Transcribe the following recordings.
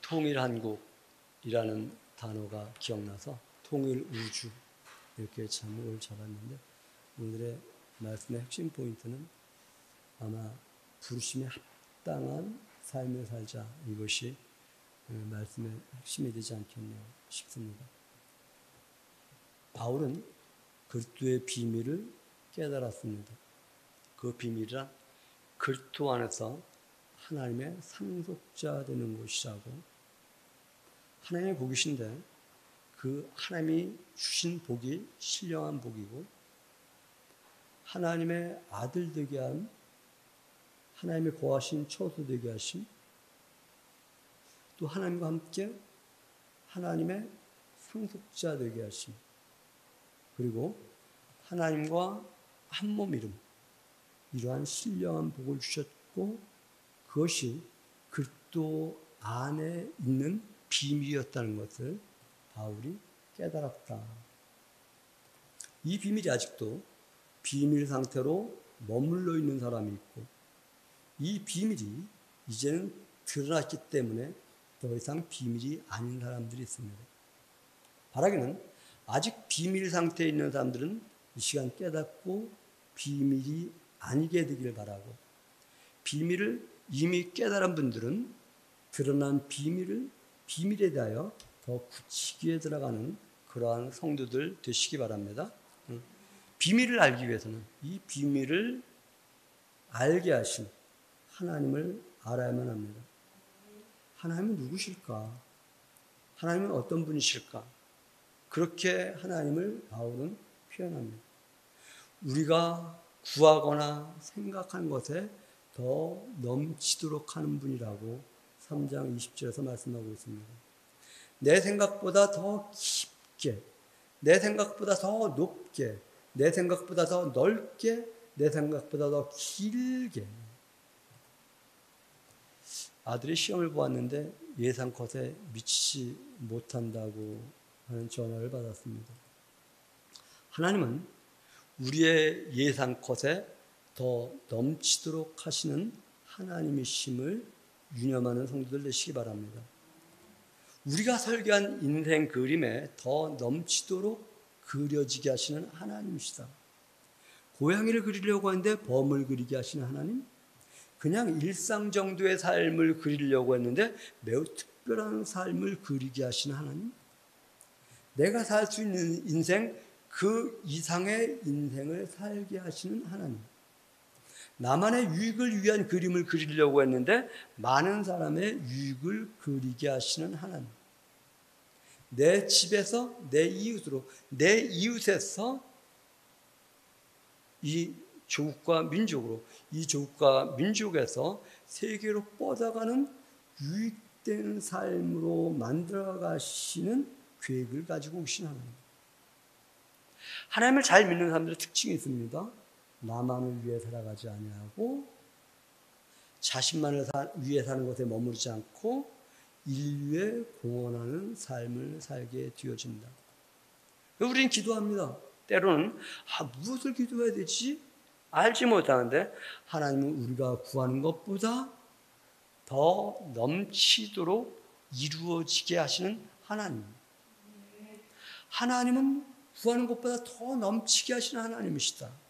통일한국이라는 단어가 기억나서 통일우주 이렇게 제목을 잡았는데, 오늘의 말씀의 핵심 포인트는 아마 부르심에 합당한 삶을 살자, 이것이 말씀의 핵심이 되지 않겠나 싶습니다. 바울은 그리스도의 비밀을 깨달았습니다. 그 비밀이란 그리스도 안에서 하나님의 상속자 되는 것이라고, 하나님의 복이신데 그 하나님이 주신 복이 신령한 복이고, 하나님의 아들 되게 한, 하나님의 거하신 처소 되게 하심, 또 하나님과 함께 하나님의 상속자 되게 하심, 그리고 하나님과 한 몸이름, 이러한 신령한 복을 주셨고, 그것이 그리스도 안에 있는 비밀이었다는 것을 바울이 깨달았다. 이 비밀이 아직도 비밀 상태로 머물러 있는 사람이 있고, 이 비밀이 이제는 드러났기 때문에 더 이상 비밀이 아닌 사람들이 있습니다. 바라기는 아직 비밀 상태에 있는 사람들은 이 시간 깨닫고 비밀이 아니게 되기를 바라고, 비밀을 이미 깨달은 분들은 드러난 비밀에 대하여 더 굳히기에 들어가는 그러한 성도들 되시기 바랍니다. 비밀을 알기 위해서는 이 비밀을 알게 하신 하나님을 알아야만 합니다. 하나님은 누구실까? 하나님은 어떤 분이실까? 그렇게 하나님을 바울은 표현합니다. 우리가 구하거나 생각하는 것에 더 넘치도록 하는 분이라고 3장 20절에서 말씀하고 있습니다. 내 생각보다 더 깊게, 내 생각보다 더 높게, 내 생각보다 더 넓게, 내 생각보다 더 길게. 아들이 시험을 보았는데 예상컷에 미치지 못한다고 하는 전화를 받았습니다. 하나님은 우리의 예상컷에 더 넘치도록 하시는 하나님이심을 유념하는 성도들 되시기 바랍니다. 우리가 설계한 인생 그림에 더 넘치도록 그려지게 하시는 하나님이시다. 고양이를 그리려고 하는데 범을 그리게 하시는 하나님, 그냥 일상 정도의 삶을 그리려고 했는데 매우 특별한 삶을 그리게 하시는 하나님, 내가 살 수 있는 인생 그 이상의 인생을 살게 하시는 하나님, 나만의 유익을 위한 그림을 그리려고 했는데 많은 사람의 유익을 그리게 하시는 하나님, 내 집에서 내 이웃으로, 내 이웃에서 이 조국과 민족으로, 이 조국과 민족에서 세계로 뻗어가는 유익된 삶으로 만들어 가시는 계획을 가지고 오신 하나님. 하나님을 잘 믿는 사람들의 특징이 있습니다. 나만을 위해 살아가지 아니하고 자신만을 위해 사는 것에 머무르지 않고 인류에 공헌하는 삶을 살게 되어진다. 우리는 기도합니다. 때로는 무엇을 기도해야 되지? 알지 못하는데 하나님은 우리가 구하는 것보다 더 넘치도록 이루어지게 하시는 하나님. 하나님은 구하는 것보다 더 넘치게 하시는 하나님이시다.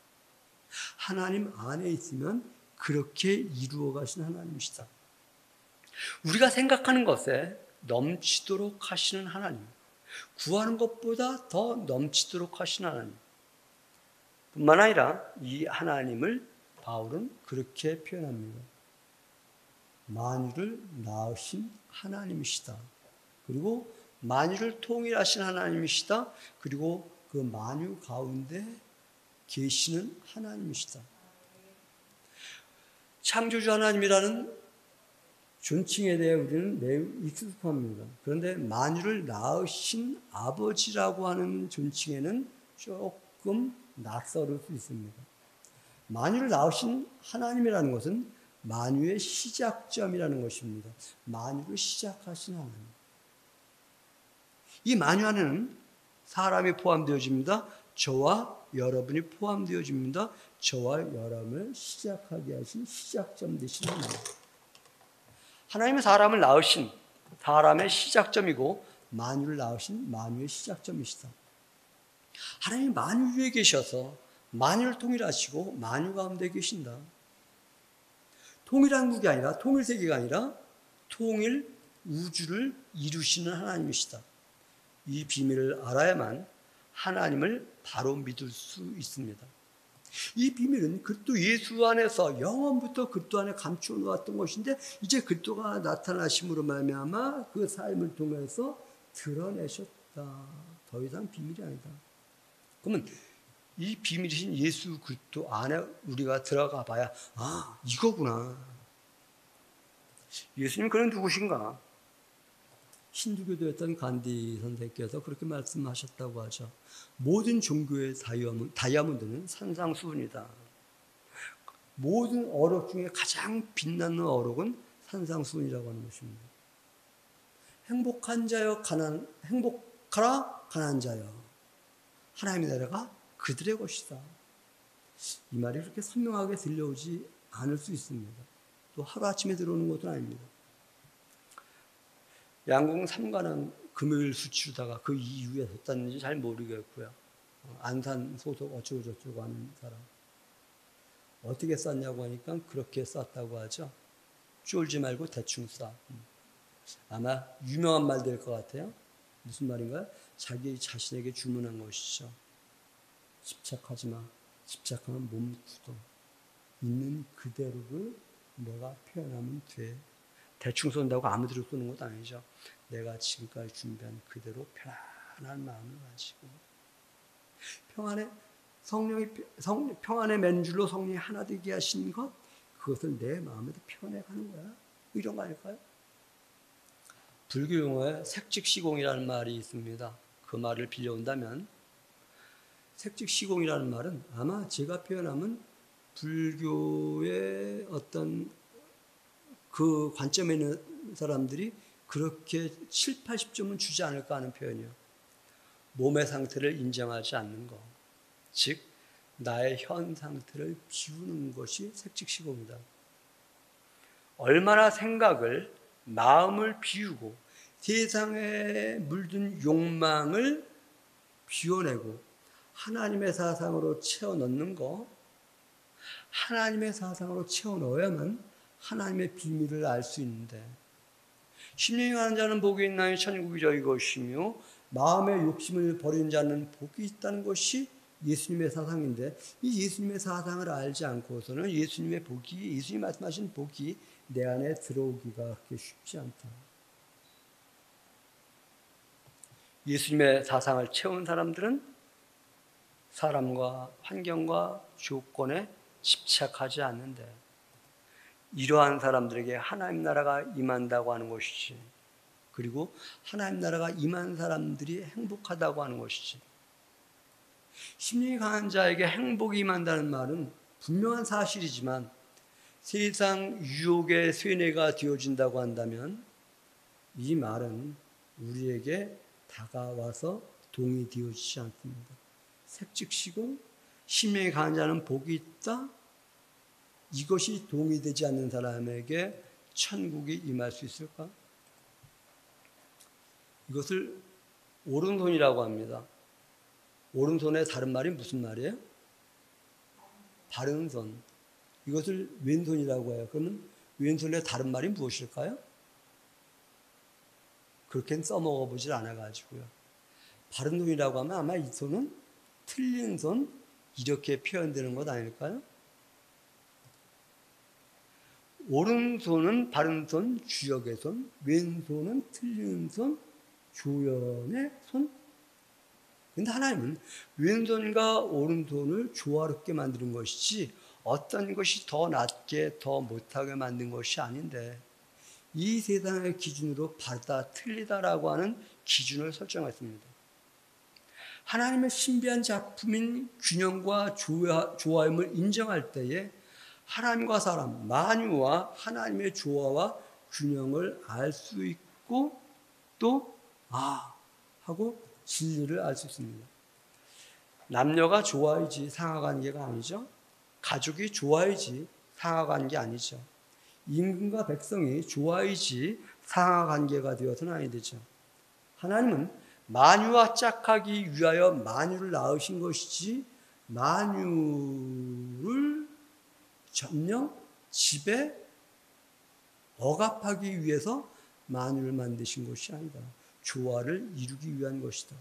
하나님 안에 있으면 그렇게 이루어 가시는 하나님이시다. 우리가 생각하는 것에 넘치도록 하시는 하나님, 구하는 것보다 더 넘치도록 하시는 하나님 뿐만 아니라 이 하나님을 바울은 그렇게 표현합니다. 만유를 낳으신 하나님이시다. 그리고 만유를 통일하신 하나님이시다. 그리고 그 만유 가운데 계시는 하나님이시다. 창조주 하나님이라는 존칭에 대해 우리는 매우 익숙합니다. 그런데 만유를 낳으신 아버지라고 하는 존칭에는 조금 낯설을 수 있습니다. 만유를 낳으신 하나님이라는 것은 만유의 시작점이라는 것입니다. 만유를 시작하신 하나님. 이 만유 안에는 사람이 포함되어집니다. 저와 여러분이 포함되어집니다. 저와 여러분을 시작하게 하신 시작점 되신 하나님. 하나님은 사람을 낳으신, 사람의 시작점이고 만유를 낳으신 만유의 시작점이시다. 하나님이 만유 위에 계셔서 만유를 통일하시고 만유 가운데 계신다. 통일한국이 아니라 통일세계가 아니라 통일 우주를 이루시는 하나님이시다. 이 비밀을 알아야만 하나님을 바로 믿을 수 있습니다. 이 비밀은 그리스도 예수 안에서 영원부터 그리스도 안에 감추어 놓았던 것인데 이제 그리스도가 나타나심으로 말미암아 그 삶을 통해서 드러내셨다. 더 이상 비밀이 아니다. 그러면 이 비밀이신 예수 그리스도 안에 우리가 들어가 봐야 이거구나. 예수님 그는 누구신가? 힌두교도였던 간디 선생께서 그렇게 말씀하셨다고 하죠. 모든 종교의 다이아몬드는 산상수훈이다. 모든 어록 중에 가장 빛나는 어록은 산상수훈이라고 하는 것입니다. 행복하라 가난한 자여. 하나님의 나라가 그들의 것이다. 이 말이 그렇게 선명하게 들려오지 않을 수 있습니다. 또 하루아침에 들어오는 것도 아닙니다. 양궁 3관왕 금요일 수치르다가 그 이후에 썼다는지 잘 모르겠고요. 안산 소속 어쩌고 저쩌고 하는 사람. 어떻게 썼냐고 하니까 그렇게 썼다고 하죠. 쫄지 말고 대충 써. 아마 유명한 말 될 것 같아요. 무슨 말인가요? 자기 자신에게 주문한 것이죠. 집착하지 마. 집착하면 몸 굳어. 있는 그대로를 내가 표현하면 돼. 대충 쏜다고 아무데로 쏘는 것도 아니죠. 내가 지금까지 준비한 그대로 편안한 마음을 가지고 평안의 맨줄로 성령이 하나 되게 하신 것, 그것을 내 마음에도 표현해가는 거야. 이런 거 아닐까요? 불교 용어에 색직시공이라는 말이 있습니다. 그 말을 빌려온다면 색직시공이라는 말은 아마 제가 표현하면 불교의 어떤 그 관점에 있는 사람들이 그렇게 7, 80점은 주지 않을까 하는 표현이에요. 몸의 상태를 인정하지 않는 것. 즉 나의 현 상태를 비우는 것이 색직시공이다. 얼마나 생각을, 마음을 비우고 세상에 물든 욕망을 비워내고 하나님의 사상으로 채워 넣는 것, 하나님의 사상으로 채워 넣어야만 하나님의 비밀을 알 수 있는데, 심령이 가는 자는 복이 있나니 천국이 저희 것이며 마음의 욕심을 버리는 자는 복이 있다는 것이 예수님의 사상인데, 이 예수님의 사상을 알지 않고서는 예수님 말씀하신 복이 내 안에 들어오기가 그렇게 쉽지 않다. 예수님의 사상을 채운 사람들은 사람과 환경과 조건에 집착하지 않는데, 이러한 사람들에게 하나님 나라가 임한다고 하는 것이지, 그리고 하나님 나라가 임한 사람들이 행복하다고 하는 것이지. 심령이 강한 자에게 행복이 임한다는 말은 분명한 사실이지만 세상 유혹의 쇠뇌가 되어진다고 한다면 이 말은 우리에게 다가와서 동의되어지지 않습니다. 색즉시공, 심령이 강한 자는 복이 있다. 이것이 동의되지 않는 사람에게 천국이 임할 수 있을까? 이것을 오른손이라고 합니다. 오른손의 다른 말이 무슨 말이에요? 바른 손. 이것을 왼손이라고 해요. 그러면 왼손의 다른 말이 무엇일까요? 그렇게는 써먹어 보질 않아가지고요. 바른 손이라고 하면 아마 이 손은 틀린 손, 이렇게 표현되는 것 아닐까요? 오른손은 바른 손, 주역의 손, 왼손은 틀린 손, 조연의 손. 그런데 하나님은 왼손과 오른손을 조화롭게 만드는 것이지 어떤 것이 더 낫게 더 못하게 만든 것이 아닌데, 이 세상의 기준으로 바르다 틀리다라고 하는 기준을 설정했습니다. 하나님의 신비한 작품인 균형과 조화임을 인정할 때에 하나님과 사람, 만유와 하나님의 조화와 균형을 알 수 있고 또 하고 진리를 알 수 있습니다. 남녀가 좋아야지 상하관계가 아니죠. 가족이 좋아야지 상하관계 아니죠. 임금과 백성이 좋아야지 상하관계가 되어서는 아니 되죠. 하나님은 만유와 짝하기 위하여 만유를 낳으신 것이지 만유를 전혀 집에 억압하기 위해서 만유를 만드신 것이 아니다. 조화를 이루기 위한 것이다.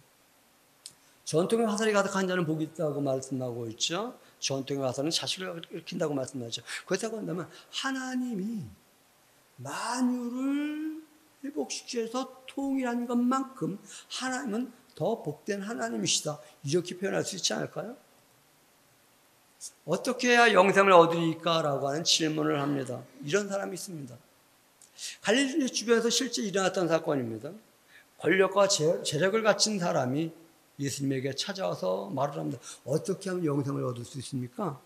전통의 화살이 가득한 자는 복이 있다고 말씀하고 있죠. 전통의 화살은 자식을 일으킨다고 말씀하죠. 그렇다고 한다면 하나님이 만유를 회복시켜서 통일한 것만큼 하나님은 더 복된 하나님이시다. 이렇게 표현할 수 있지 않을까요? 어떻게 해야 영생을 얻으리까? 라고 하는 질문을 합니다. 이런 사람이 있습니다. 갈릴리 주변에서 실제 일어났던 사건입니다. 권력과 재력을 갖춘 사람이 예수님에게 찾아와서 말을 합니다. 어떻게 하면 영생을 얻을 수 있습니까?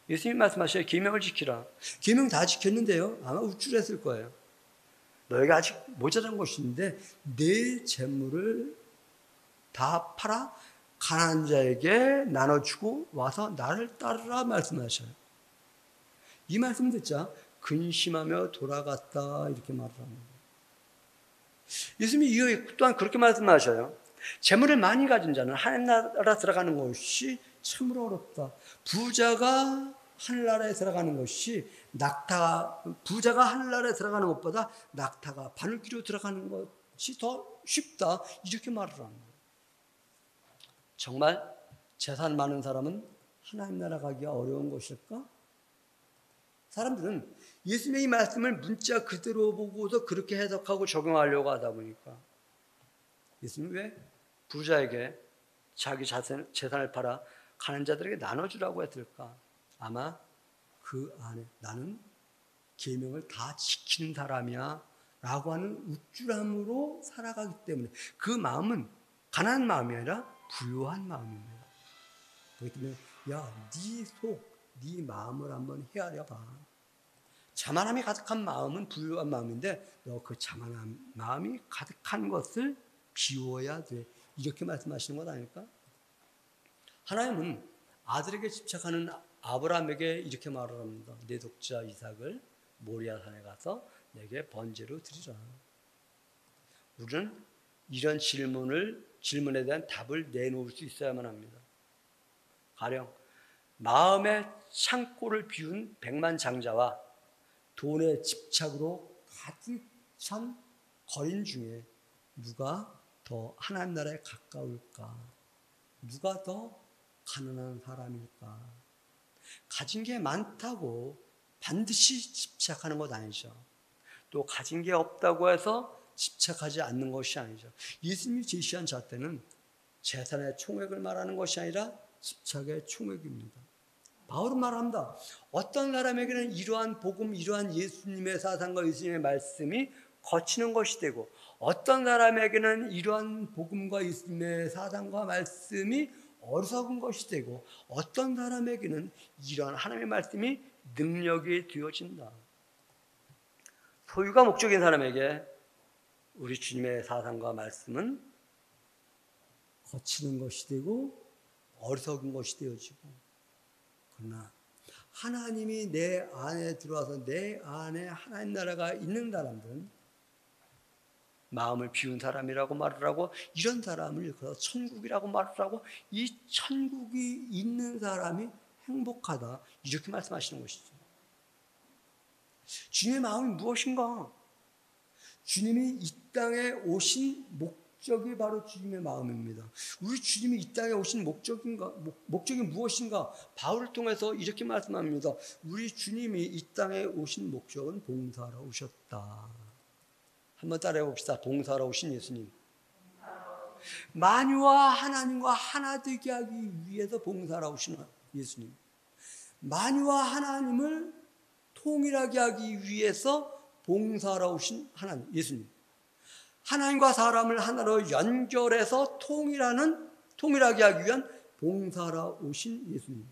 예수님이 말씀하셔요. 계명을 지키라. 계명 다 지켰는데요. 아마 우쭐했을 거예요. 너희가 아직 모자란 것이 있는데 내 재물을 다 팔아 가난한 자에게 나눠주고 와서 나를 따르라 말씀하셔요. 이 말씀 듣자 근심하며 돌아갔다 이렇게 말을 합니다. 예수님이 또한 그렇게 말씀하셔요. 재물을 많이 가진 자는 하나님 나라 들어가는 것이 참으로 어렵다. 부자가 하늘나라에 들어가는 것이 부자가 하늘나라에 들어가는 것보다 낙타가 바늘기로 들어가는 것이 더 쉽다. 이렇게 말을 합니다. 정말 재산 많은 사람은 하나님 나라 가기가 어려운 것일까? 사람들은 예수님의 이 말씀을 문자 그대로 보고서 그렇게 해석하고 적용하려고 하다 보니까 예수님이 왜 부자에게 자기 재산을 팔아 가난한 자들에게 나눠주라고 했을까? 아마 그 안에 나는 계명을 다 지키는 사람이야 라고 하는 우쭐함으로 살아가기 때문에 그 마음은 가난한 마음이 아니라 부유한 마음입니다. 그렇기 때문에 네 마음을 한번 헤아려봐. 자만함이 가득한 마음은 부유한 마음인데 너 그 자만한 마음이 가득한 것을 비워야 돼. 이렇게 말씀하시는 것 아닐까? 하나님은 아들에게 집착하는 아브라함에게 이렇게 말을 합니다. 내 독자 이삭을 모리아산에 가서 내게 번제로 드리라. 우리는 이런 질문에 대한 답을 내놓을 수 있어야만 합니다. 가령 마음의 창고를 비운 백만장자와 돈의 집착으로 가득 찬 거린 중에 누가 더 하나님 나라에 가까울까? 누가 더 가난한 사람일까? 가진 게 많다고 반드시 집착하는 것 아니죠. 또 가진 게 없다고 해서 집착하지 않는 것이 아니죠. 예수님이 제시한 잣대는 재산의 총액을 말하는 것이 아니라 집착의 총액입니다. 바울은 말합니다. 어떤 사람에게는 이러한 복음, 이러한 예수님의 사상과 예수님의 말씀이 거치는 것이 되고 어떤 사람에게는 이러한 복음과 예수님의 사상과 말씀이 어리석은 것이 되고 어떤 사람에게는 이러한 하나님의 말씀이 능력이 되어진다. 소유가 목적인 사람에게 우리 주님의 사상과 말씀은 거치는 것이 되고 어리석은 것이 되어지고, 그러나 하나님이 내 안에 들어와서 내 안에 하나님 나라가 있는 사람들은 마음을 비운 사람이라고 말을 하고, 이런 사람을 일컬어 천국이라고 말을 하고, 이 천국이 있는 사람이 행복하다, 이렇게 말씀하시는 것이죠. 주님의 마음이 무엇인가? 주님이 이 땅에 오신 목적이 바로 주님의 마음입니다. 우리 주님이 이 땅에 오신 목적이 무엇인가? 바울을 통해서 이렇게 말씀합니다. 우리 주님이 이 땅에 오신 목적은 봉사하러 오셨다. 한번 따라해 봅시다. 봉사하러 오신 예수님. 만유와 하나님과 하나 되게 하기 위해서 봉사하러 오신 예수님. 만유와 하나님을 통일하게 하기 위해서 봉사하러 오신 하나님, 예수님. 하나님과 사람을 하나로 연결해서 통일하게 하기 위한 봉사하러 오신 예수님.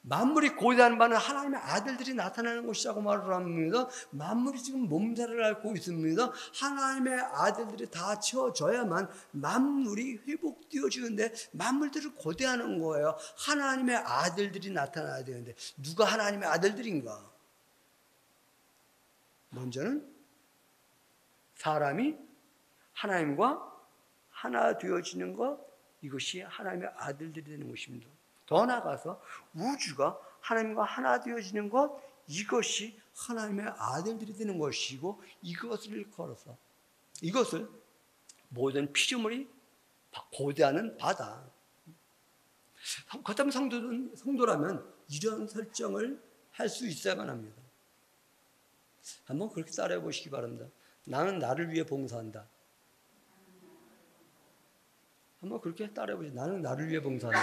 만물이 고대하는 바는 하나님의 아들들이 나타나는 것이라고 말을 합니다. 만물이 지금 몸살을 앓고 있습니다. 하나님의 아들들이 다 채워져야만 만물이 회복되어지는데 만물들을 고대하는 거예요. 하나님의 아들들이 나타나야 되는데 누가 하나님의 아들들인가? 먼저는 사람이 하나님과 하나 되어지는 것, 이것이 하나님의 아들들이 되는 것입니다. 더 나아가서 우주가 하나님과 하나 되어지는 것, 이것이 하나님의 아들들이 되는 것이고, 이것을 걸어서 이것을 모든 피조물이 고대하는 바다. 그렇다면 성도라면 이런 설정을 할 수 있어야만 합니다. 한번 그렇게 따라해 보시기 바랍니다. 나는 나를 위해 봉사한다. 한번 그렇게 따라해 보세요. 나는 나를 위해 봉사한다.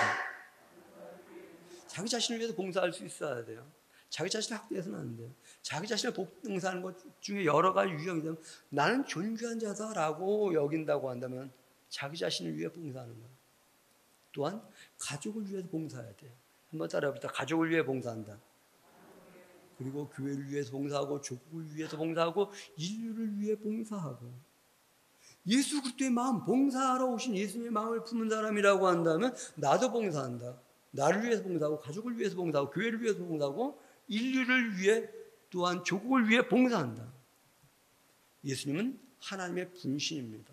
자기 자신을 위해서 봉사할 수 있어야 돼요. 자기 자신을 학대해서는 안 돼요. 자기 자신을 봉사하는 것 중에 여러 가지 유형이 되면 나는 존귀한 자다라고 여긴다고 한다면 자기 자신을 위해 봉사하는 거예요. 또한 가족을 위해서 봉사해야 돼요. 한번 따라해봅시다. 가족을 위해 봉사한다. 그리고 교회를 위해서 봉사하고 조국을 위해서 봉사하고 인류를 위해 봉사하고 예수 그리스도의 마음, 봉사하러 오신 예수님의 마음을 품은 사람이라고 한다면 나도 봉사한다. 나를 위해서 봉사하고 가족을 위해서 봉사하고 교회를 위해서 봉사하고 인류를 위해 또한 조국을 위해 봉사한다. 예수님은 하나님의 분신입니다.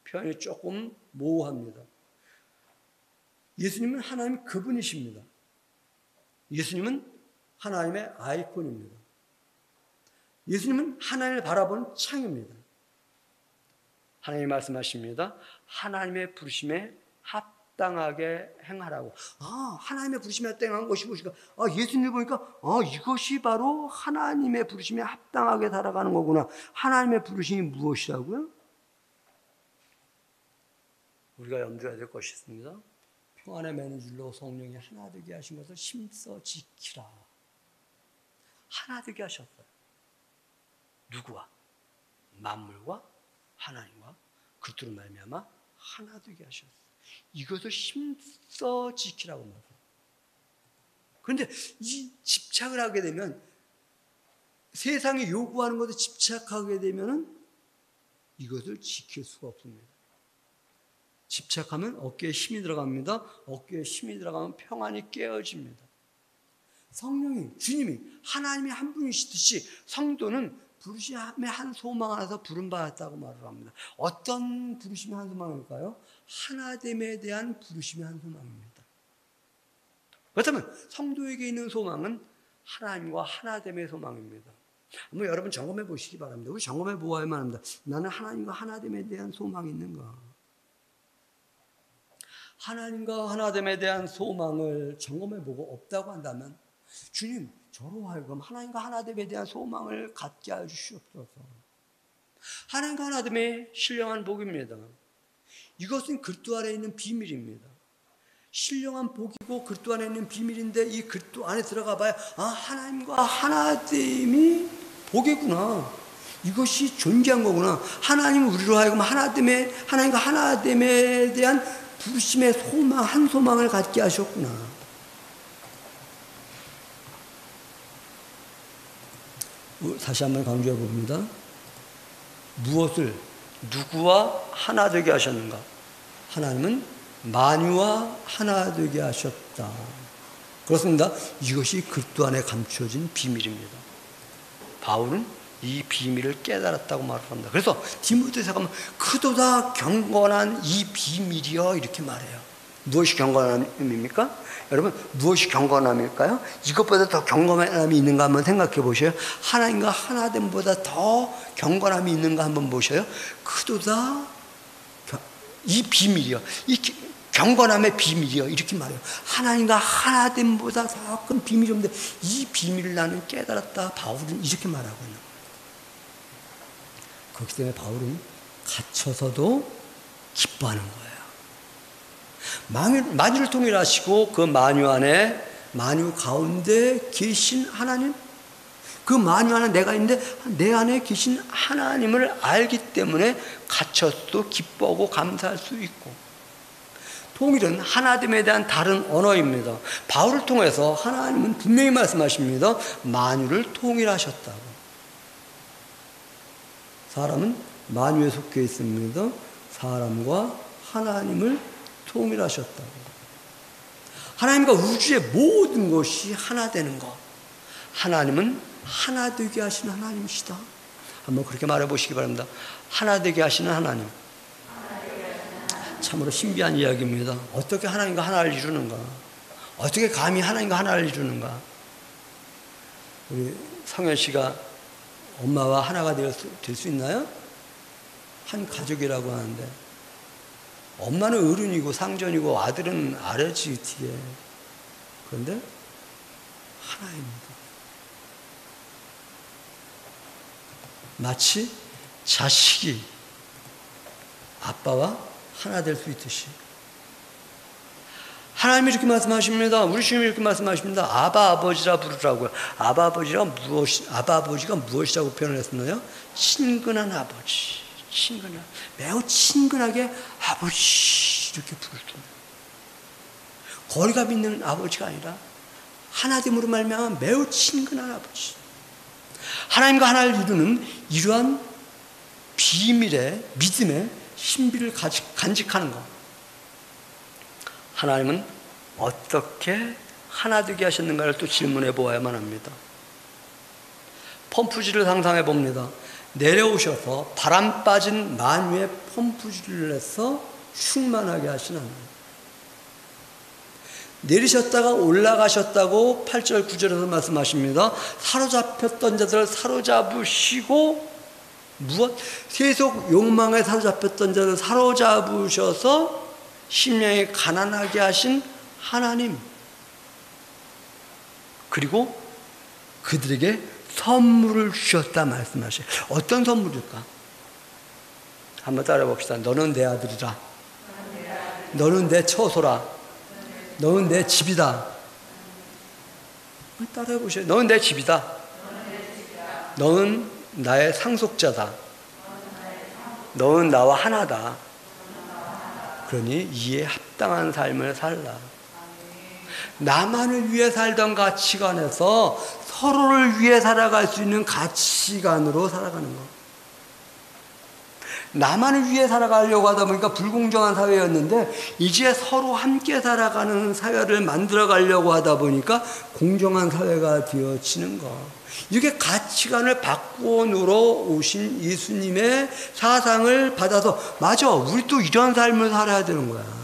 표현이 조금 모호합니다. 예수님은 하나님 그분이십니다. 예수님은 하나님의 아이콘입니다. 예수님은 하나님을 바라보는 창입니다. 하나님이 말씀하십니다. 하나님의 부르심에 합당하게 행하라고. 하나님의 부르심에 합당한 것이 무엇인가? 예수님을 보니까 이것이 바로 하나님의 부르심에 합당하게 살아가는 거구나. 하나님의 부르심이 무엇이라고요? 우리가 염두해야 될 것이 있습니다. 평안의 매너줄로 성령이 하나 되게 하신 것을 힘써 지키라. 하나 되게 하셨어요. 누구와? 만물과 하나님과 그리스도로 말미암아 하나 되게 하셨어요. 이것을 힘써 지키라고 말해요. 그런데 이 집착을 하게 되면 세상이 요구하는 것에 집착하게 되면 이것을 지킬 수가 없습니다. 집착하면 어깨에 힘이 들어갑니다. 어깨에 힘이 들어가면 평안이 깨어집니다. 성령이, 주님이 하나님이 한 분이시듯이 성도는 부르심의 한 소망 안에서 부름받았다고 말을 합니다. 어떤 부르심의 한 소망일까요? 하나됨에 대한 부르심의 한 소망입니다. 그렇다면 성도에게 있는 소망은 하나님과 하나됨의 소망입니다. 한번 여러분 점검해 보시기 바랍니다. 우리 점검해 보아야만 합니다. 나는 하나님과 하나됨에 대한 소망이 있는가? 하나님과 하나됨에 대한 소망을 점검해 보고 없다고 한다면 주님, 저로 하여금 하나님과 하나됨에 대한 소망을 갖게 해 주시옵소서. 하나님과 하나됨의 신령한 복입니다. 이것은 그리스도 안에 있는 비밀입니다. 신령한 복이고 그리스도 안에 있는 비밀인데 이 그리스도 안에 들어가 봐야 하나님과 하나됨이 복이구나. 이것이 존귀한 거구나. 하나님은 우리로 하여금 하나님과 하나됨에 대한 부르심의 소망, 한 소망을 갖게 하셨구나. 다시 한번 강조해 봅니다. 무엇을 누구와 하나 되게 하셨는가? 하나님은 만유와 하나 되게 하셨다. 그렇습니다. 이것이 그리스도 안에 감춰진 비밀입니다. 바울은 이 비밀을 깨달았다고 말합니다. 그래서 디모데후서 가면 크도다 경건한 이 비밀이여 이렇게 말해요. 무엇이 경건함입니까? 여러분, 무엇이 경건함일까요? 이것보다 더 경건함이 있는가 한번 생각해 보셔요. 하나님과 하나됨보다 더 경건함이 있는가 한번 보셔요. 크도다 이 비밀이요. 이 경건함의 비밀이요. 이렇게 말해요. 하나님과 하나됨보다 더 큰 비밀이 없는데 이 비밀을 나는 깨달았다. 바울은 이렇게 말하고 있는 거예요. 그렇기 때문에 바울은 갇혀서도 기뻐하는 거예요. 만유를 통일하시고 그 만유 안에 만유 가운데 계신 하나님, 그 만유 안에 내가 있는데 내 안에 계신 하나님을 알기 때문에 갇혀서도 기뻐하고 감사할 수 있고, 통일은 하나됨에 대한 다른 언어입니다. 바울을 통해서 하나님은 분명히 말씀하십니다. 만유를 통일하셨다고. 사람은 만유에 속해 있습니다. 사람과 하나님을 통일하셨다고. 하나님과 우주의 모든 것이 하나 되는 것. 하나님은 하나 되게 하시는 하나님이시다. 한번 그렇게 말해 보시기 바랍니다. 하나 되게 하시는 하나님. 참으로 신비한 이야기입니다. 어떻게 하나님과 하나를 이루는가? 어떻게 감히 하나님과 하나를 이루는가? 우리 성현 씨가 엄마와 하나가 될 수 있나요? 한 가족이라고 하는데 엄마는 어른이고 상전이고 아들은 아래지 뒤에. 그런데 하나입니다. 마치 자식이 아빠와 하나 될 수 있듯이 하나님이 이렇게 말씀하십니다. 우리 주님이 이렇게 말씀하십니다. 아바 아버지라 부르라고요. 아바 아버지가 무엇이라고 표현을 했었나요? 친근한 아버지, 친근한, 매우 친근하게 아버지 이렇게 부르십니다. 거리감 있는 아버지가 아니라 하나됨으로 말미암아 매우 친근한 아버지. 하나님과 하나를 이루는 이러한 비밀의 믿음의 신비를 간직하는 것. 하나님은 어떻게 하나 되게 하셨는가를 또 질문해 보아야만 합니다. 펌프질을 상상해 봅니다. 내려오셔서 바람 빠진 만유의 펌프질을 해서 충만하게 하신 하나님. 내리셨다가 올라가셨다고 8절 9절에서 말씀하십니다. 사로잡혔던 자들을 사로잡으시고 무엇? 세속 욕망에 사로잡혔던 자를 사로잡으셔서 심령이 가난하게 하신 하나님. 그리고 그들에게 선물을 주셨다 말씀하셔요. 어떤 선물일까? 한번 따라해 봅시다. 너는 내 아들이라. 너는 내 처소라. 너는 내 집이다. 따라해 보세요. 너는 내 집이다. 너는 나의 상속자다. 너는 나와 하나다. 그러니 이에 합당한 삶을 살라. 나만을 위해 살던 가치관에서 서로를 위해 살아갈 수 있는 가치관으로 살아가는 것. 나만을 위해 살아가려고 하다 보니까 불공정한 사회였는데 이제 서로 함께 살아가는 사회를 만들어 가려고 하다 보니까 공정한 사회가 되어지는 것. 이렇게 가치관을 바꾸어 놓으러 오신 예수님의 사상을 받아서 맞아, 우리도 이런 삶을 살아야 되는 거야.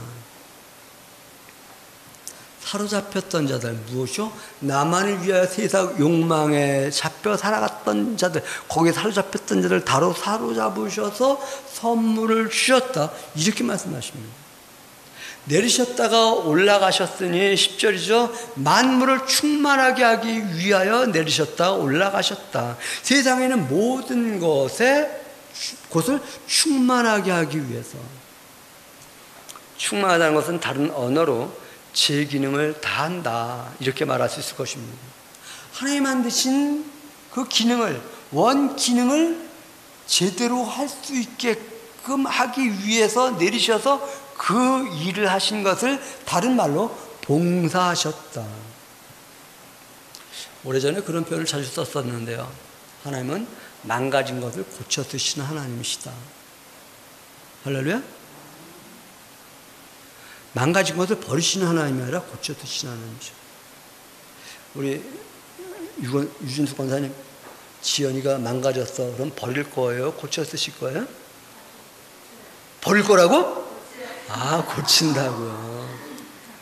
사로잡혔던 자들 무엇이요? 나만을 위하여 세상 욕망에 잡혀 살아갔던 자들, 거기에 사로잡혔던 자들 다로 사로잡으셔서 선물을 주셨다. 이렇게 말씀하십니다. 내리셨다가 올라가셨으니 10절이죠. 만물을 충만하게 하기 위하여 내리셨다 올라가셨다. 세상에는 모든 곳을 충만하게 하기 위해서. 충만하다는 것은 다른 언어로 제 기능을 다한다 이렇게 말할 수 있을 것입니다. 하나님 만드신 그 기능을, 원 기능을 제대로 할 수 있게끔 하기 위해서 내리셔서 그 일을 하신 것을 다른 말로 봉사하셨다. 오래전에 그런 표현을 자주 썼었는데요. 하나님은 망가진 것을 고쳐 쓰시는 하나님이시다. 할렐루야? 망가진 것을 버리시는 하나님이 아니라 고쳐 쓰시는 하나님이죠. 우리 유진수 권사님, 지연이가 망가졌어. 그럼 버릴 거예요? 고쳐 쓰실 거예요? 버릴 거라고? 아, 고친다고요.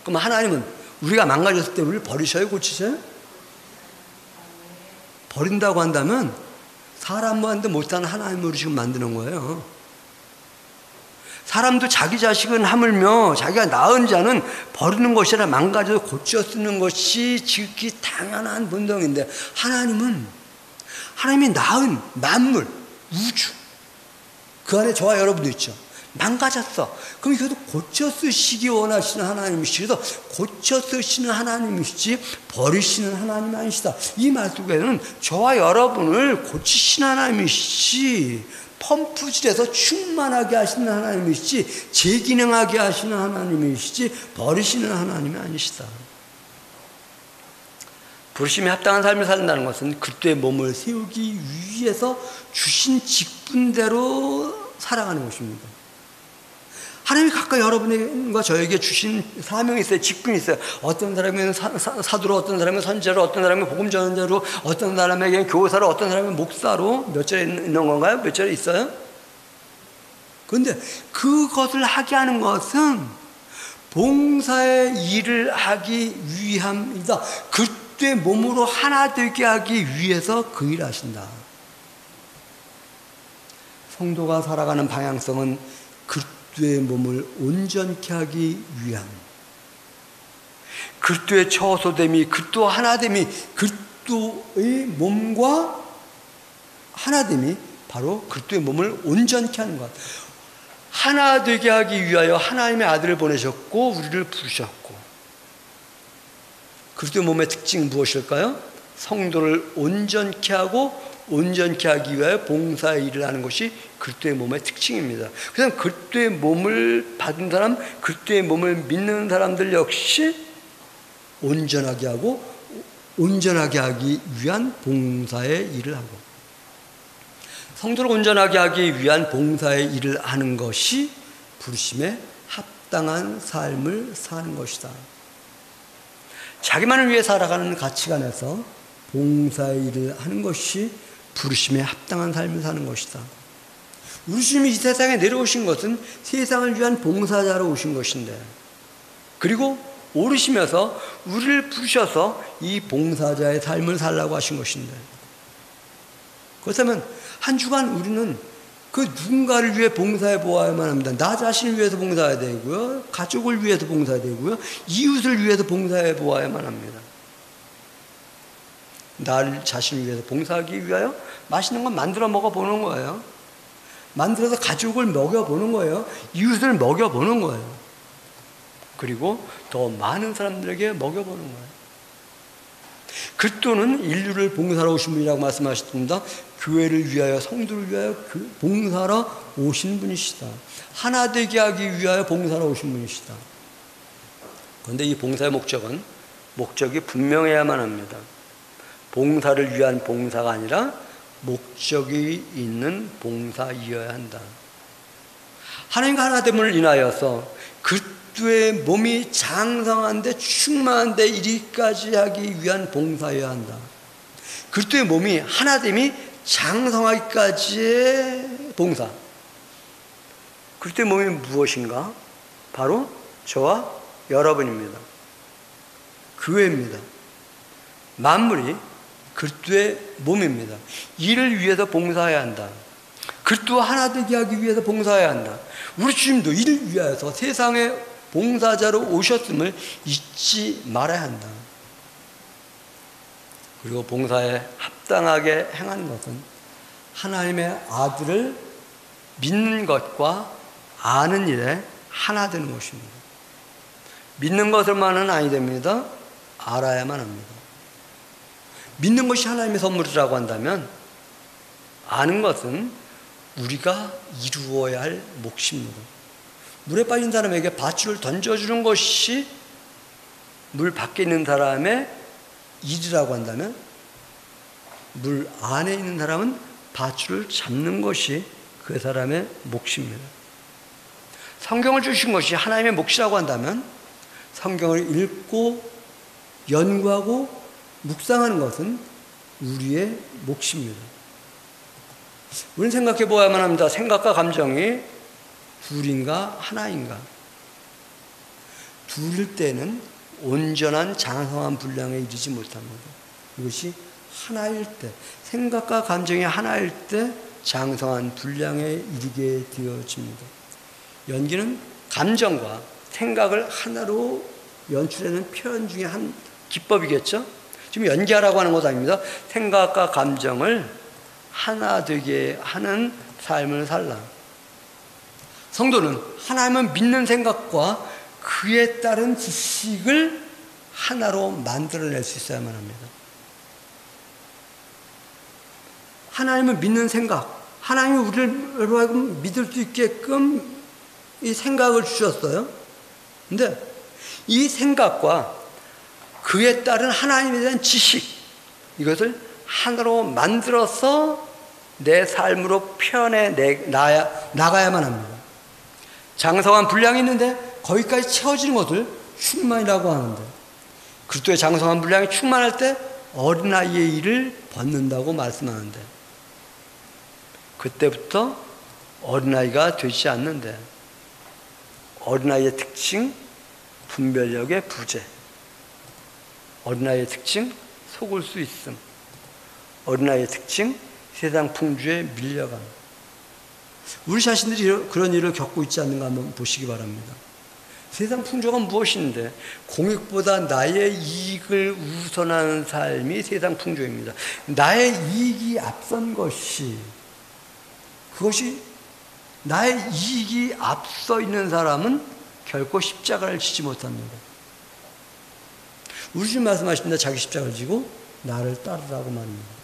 그럼 하나님은 우리가 망가졌을 때 우리를 버리셔요? 고치셔요? 버린다고 한다면 사람한테 못하는 하나님으로 지금 만드는 거예요. 사람도 자기 자식은 하물며 자기가 낳은 자는 버리는 것이 아니라 망가져서 고쳐 쓰는 것이 지극히 당연한 본성인데, 하나님이 낳은 만물, 우주, 그 안에 저와 여러분도 있죠. 망가졌어. 그럼 이것도 고쳐 쓰시기 원하시는 하나님이시죠. 고쳐 쓰시는 하나님이시지 버리시는 하나님 아니시다. 이 말 속에는 저와 여러분을 고치시는 하나님이시지 펌프질해서 충만하게 하시는 하나님이시지 재기능하게 하시는 하나님이시지 버리시는 하나님이 아니시다. 부르심에 합당한 삶을 산다는 것은 그때의 몸을 세우기 위해서 주신 직분대로 살아가는 것입니다. 하나님이 각각 여러분과 저에게 주신 사명이 있어요. 직분이 있어요. 어떤 사람에게는 사도로, 어떤 사람은 선지자로, 어떤 사람은 복음 전자로, 어떤 사람에게는 교사로, 어떤 사람은 목사로. 몇 절에 있는 건가요? 몇 절에 있어요? 그런데 그것을 하게 하는 것은 봉사의 일을 하기 위함이다. 그때 몸으로 하나 되게 하기 위해서 그 일을 하신다. 성도가 살아가는 방향성은 그리스도의 몸을 온전케 하기 위함, 그리스도의 처소됨이, 그리스도 하나됨이, 그리스도의 몸과 하나됨이 바로 그리스도의 몸을 온전케 하는 것. 하나 되게 하기 위하여 하나님의 아들을 보내셨고 우리를 부르셨고. 그리스도의 몸의 특징은 무엇일까요? 성도를 온전케 하고 온전케 하기 위하여 봉사의 일을 하는 것이 그리스도의 몸의 특징입니다. 그래서 그리스도의 몸을 받은 사람, 그리스도의 몸을 믿는 사람들 역시 온전하게 하고 온전하게 하기 위한 봉사의 일을 하고, 성도를 온전하게 하기 위한 봉사의 일을 하는 것이 부르심에 합당한 삶을 사는 것이다. 자기만을 위해 살아가는 가치관에서 봉사의 일을 하는 것이 부르심에 합당한 삶을 사는 것이다. 우리 주님이 이 세상에 내려오신 것은 세상을 위한 봉사자로 오신 것인데, 그리고 오르시면서 우리를 부르셔서 이 봉사자의 삶을 살라고 하신 것인데, 그렇다면 한 주간 우리는 그 누군가를 위해 봉사해 보아야만 합니다. 나 자신을 위해서 봉사해야 되고요, 가족을 위해서 봉사해야 되고요, 이웃을 위해서 봉사해 보아야만 합니다. 나 자신을 위해서 봉사하기 위하여 맛있는 건 만들어 먹어보는 거예요. 만들어서 가족을 먹여보는 거예요. 이웃을 먹여보는 거예요. 그리고 더 많은 사람들에게 먹여보는 거예요. 그리스도는 인류를 봉사하러 오신 분이라고 말씀하셨습니다. 교회를 위하여, 성도를 위하여 봉사하러 오신 분이시다. 하나 되게 하기 위하여 봉사하러 오신 분이시다. 그런데 이 봉사의 목적이 분명해야만 합니다. 봉사를 위한 봉사가 아니라 목적이 있는 봉사이어야 한다. 하나님과 하나됨을 인하여서 그리스도의 몸이 장성한데 충만한데 이리까지 하기 위한 봉사여야 한다. 그리스도의 몸이 하나됨이 장성하기까지의 봉사. 그리스도의 몸이 무엇인가? 바로 저와 여러분입니다. 교회입니다. 만물이 그리스도의 몸입니다. 이를 위해서 봉사해야 한다. 그리스도와 하나 되게 하기 위해서 봉사해야 한다. 우리 주님도 이를 위하여서 세상의 봉사자로 오셨음을 잊지 말아야 한다. 그리고 봉사에 합당하게 행하는 것은 하나님의 아들을 믿는 것과 아는 일에 하나 되는 것입니다. 믿는 것만은 아니 됩니다. 알아야만 합니다. 믿는 것이 하나님의 선물이라고 한다면 아는 것은 우리가 이루어야 할 몫입니다. 물에 빠진 사람에게 밧줄을 던져주는 것이 물 밖에 있는 사람의 일이라고 한다면 물 안에 있는 사람은 밧줄을 잡는 것이 그 사람의 몫입니다. 성경을 주신 것이 하나님의 몫이라고 한다면 성경을 읽고 연구하고 묵상하는 것은 우리의 몫입니다. 우리는 생각해 보아야만 합니다. 생각과 감정이 둘인가 하나인가? 둘일 때는 온전한 장성한 분량에 이르지 못합니다. 이것이 하나일 때, 생각과 감정이 하나일 때 장성한 분량에 이르게 되어집니다. 연기는 감정과 생각을 하나로 연출하는 표현 중에 한 기법이겠죠? 지금 연기하라고 하는 것도 아닙니다. 생각과 감정을 하나 되게 하는 삶을 살라. 성도는 하나님을 믿는 생각과 그에 따른 지식을 하나로 만들어낼 수 있어야만 합니다. 하나님을 믿는 생각, 하나님이 우리를 하여금 믿을 수 있게끔 이 생각을 주셨어요. 근데 이 생각과 그에 따른 하나님에 대한 지식, 이것을 하나로 만들어서 내 삶으로 표현해 나가야만 합니다. 장성한 분량이 있는데 거기까지 채워지는 것을 충만이라고 하는데, 그리스도의 장성한 분량이 충만할 때 어린아이의 일을 벗는다고 말씀하는데, 그때부터 어린아이가 되지 않는데, 어린아이의 특징 분별력의 부재, 어린아이의 특징 속을 수 있음, 어린아이의 특징 세상 풍주에 밀려감. 우리 자신들이 그런 일을 겪고 있지 않는가 한번 보시기 바랍니다. 세상 풍조가 무엇인데 공익보다 나의 이익을 우선하는 삶이 세상 풍조입니다. 나의 이익이 앞선 것이, 그것이 나의 이익이 앞서 있는 사람은 결코 십자가를 지지 못합니다. 우리 주님 말씀하십니다. 자기 십자가를 지고 나를 따르라고 말합니다.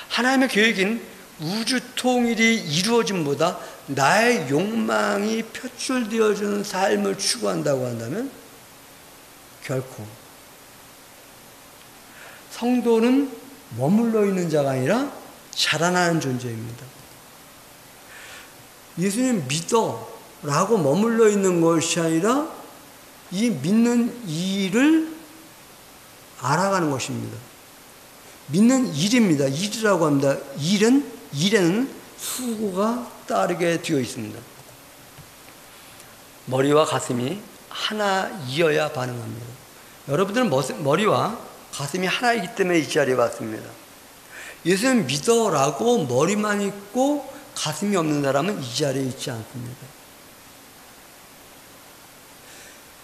하나님의 계획인 우주 통일이 이루어짐보다 나의 욕망이 표출되어지는 삶을 추구한다고 한다면 결코 성도는 머물러 있는 자가 아니라 자라나는 존재입니다. 예수님 믿어 라고 머물러 있는 것이 아니라 이 믿는 일을 알아가는 것입니다. 믿는 일입니다. 일이라고 합니다. 일에는 수고가 따르게 되어 있습니다. 머리와 가슴이 하나이어야 반응합니다. 여러분들은 머리와 가슴이 하나이기 때문에 이 자리에 왔습니다. 예수님 믿어라고 머리만 있고 가슴이 없는 사람은 이 자리에 있지 않습니다.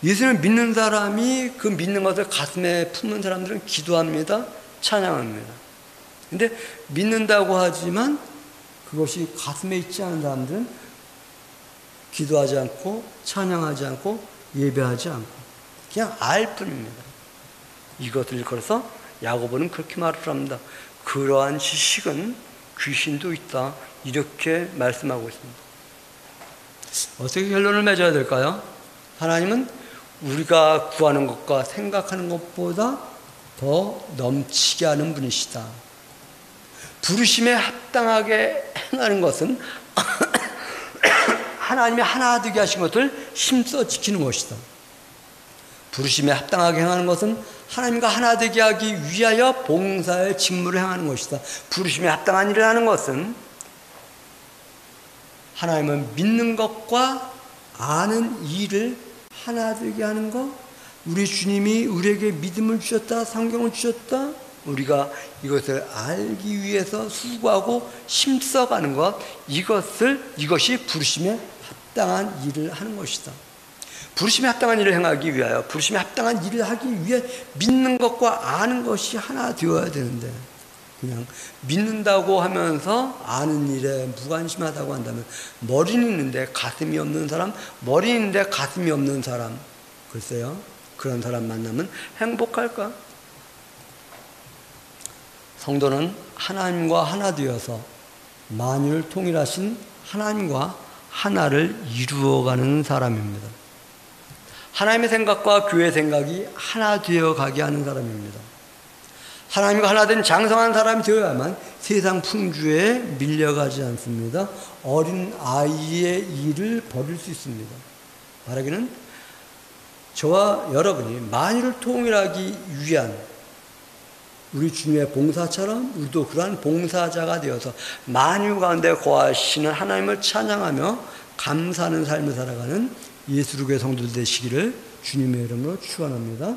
예수님을 믿는 사람이 그 믿는 것을 가슴에 품는 사람들은 기도합니다. 찬양합니다. 근데 믿는다고 하지만 그것이 가슴에 있지 않은 사람들은 기도하지 않고 찬양하지 않고 예배하지 않고 그냥 알 뿐입니다. 이것을 일컬어서 야고보는 그렇게 말을 합니다. 그러한 지식은 귀신도 있다, 이렇게 말씀하고 있습니다. 어떻게 결론을 맺어야 될까요? 하나님은 우리가 구하는 것과 생각하는 것보다 더 넘치게 하는 분이시다. 부르심에 합당하게 행하는 것은 하나님이 하나 되게 하신 것을 힘써 지키는 것이다. 부르심에 합당하게 행하는 것은 하나님과 하나 되게 하기 위하여 봉사의 직무를 행하는 것이다. 부르심에 합당한 일을 하는 것은 하나님을 믿는 것과 아는 일을 하나 되게 하는 것, 우리 주님이 우리에게 믿음을 주셨다, 성경을 주셨다, 우리가 이것을 알기 위해서 수고하고 힘써가는 것, 이것이 부르심에 합당한 일을 하는 것이다. 부르심에 합당한 일을 행하기 위하여, 부르심에 합당한 일을 하기 위해 믿는 것과 아는 것이 하나 되어야 되는데, 그냥 믿는다고 하면서 아는 일에 무관심하다고 한다면, 머리는 있는데 가슴이 없는 사람, 머리 있는데 가슴이 없는 사람, 글쎄요, 그런 사람 만나면 행복할까? 성도는 하나님과 하나 되어서 만유를 통일하신 하나님과 하나를 이루어가는 사람입니다. 하나님의 생각과 교회의 생각이 하나 되어 가게 하는 사람입니다. 하나님과 하나 된 장성한 사람이 되어야만 세상 풍주에 밀려가지 않습니다. 어린 아이의 일을 버릴 수 있습니다. 말하기는 저와 여러분이 만유를 통일하기 위한 우리 주님의 봉사처럼 우리도 그러한 봉사자가 되어서 만유 가운데 거하시는 하나님을 찬양하며 감사하는 삶을 살아가는 예수교회 성도들 되시기를 주님의 이름으로 축원합니다.